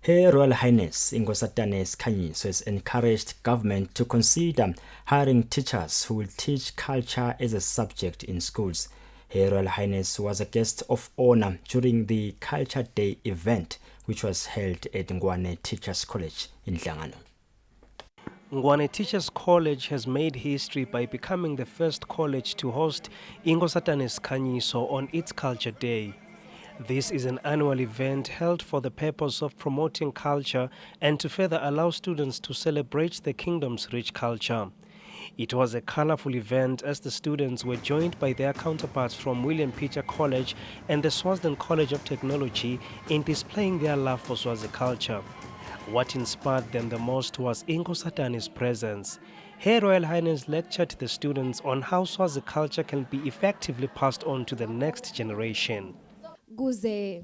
Her Royal Highness Inkosatane Sikhanyiso has encouraged government to consider hiring teachers who will teach culture as a subject in schools. Her Royal Highness was a guest of honor during the Culture Day event, which was held at Ngwane Teachers College in Hlangano. Ngwane Teachers College has made history by becoming the first college to host Inkosatane Sikhanyiso on its Culture Day. This is an annual event held for the purpose of promoting culture and to further allow students to celebrate the kingdom's rich culture. It was a colorful event as the students were joined by their counterparts from William Pitcher College and the Swaziland College of Technology in displaying their love for Swazi culture. What inspired them the most was Inkosatane's presence. Her Royal Highness lectured the students on how Swazi culture can be effectively passed on to the next generation. Kuze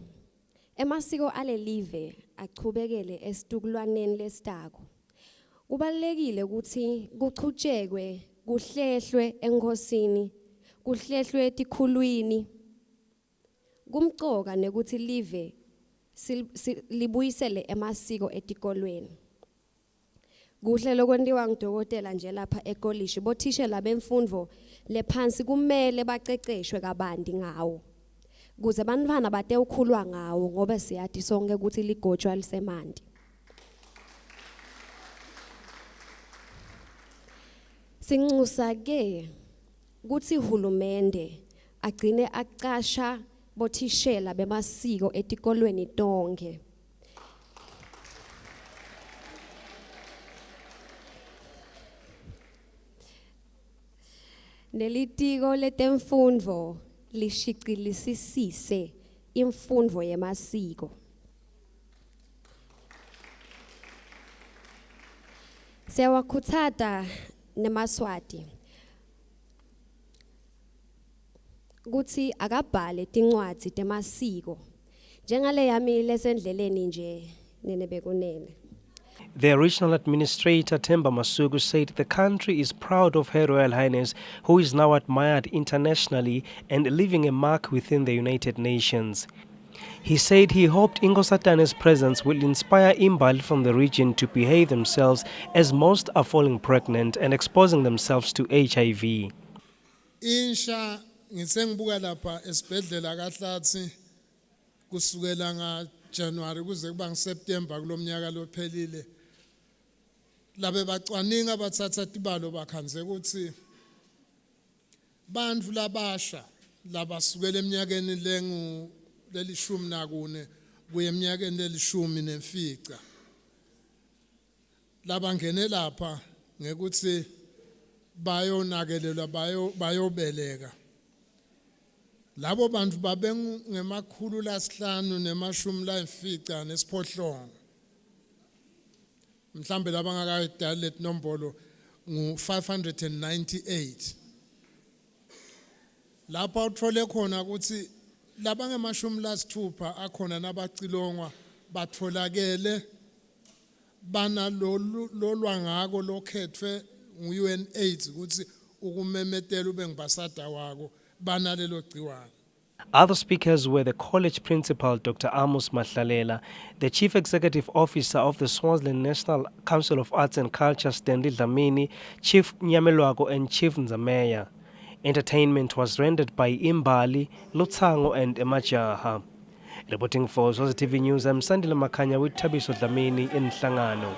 emasiko alelive aqhubekele esitukulwaneni lesitako. Kubalekile ukuthi kuchujekwe, kuhlehlwe enkosini, kuhlehlwe etikhulwini. Kumqoka nekuthi live libuyisele emasiko etikolweni. Kuhle lokwentiwa ngudokotela nje lapha ekolishi, bothishela bemfundo lephansi kumele baqeqeshwe kabanti ngawo. Kuze abantwana bate ukhulwa ngawo ngoba siyathi sonke ukuthi ligotshwa lisemandi. Sinxusa ke ukuthi uhulumende agcine aqasha bothishela bemasiko etikolweni tonke. Nelitiko letemfundo lishiqilisisise imfundo yemasiko. Siyawakhuthaza nemaswati ukuthi akabhale tincwadzi temasiko njengale yami lesendleleni nje nene bekunene. The regional administrator Themba Masuku said the country is proud of Her Royal Highness, who is now admired internationally and leaving a mark within the United Nations. He said he hoped Inkosatane's presence will inspire imbali from the region to behave themselves as most are falling pregnant and exposing themselves to HIV. Insha ngisengibuka lapha esibhedlela kaHlatsi kusukela nga January kuze kuba ngeSeptember kulomnyaka lophelile. Labe bacwaninga bathatha tibalo bakhanze ukuthi bandlu labasha labasukela eminyakeni lengu lelishumi nakune kuye eminyakeni lelishumi nemfica. Labangene lapha ngekuthi bayonakelelwa bayobeleka. Labo bantu babengemakhulu lasihlanu nemashumi layimfica nesiphohlongo. Mhlambe labangakayidali leti nombolo ngu598. Lapha uthole khona ukuthi labangemashumi lasithupha akhona nabacilongwa batholakele bana lolwangako lokhethwe ngu-UNAIDS ukuthi ukumemetela ube ngibasada wako bana lelo gciwane. Other speakers were the college principal, Dr. Amos Mahlalela, the chief executive officer of the Swaziland National Council of Arts and Culture, Stanley Dlamini, Chief Nyamelwako and Chief Nzameya. Entertainment was rendered by Imbali, Lutsango and Emajaha. Reporting for Swazi TV News, I'm Sandile Makanya with Tabiso Dlamini in Hlangano.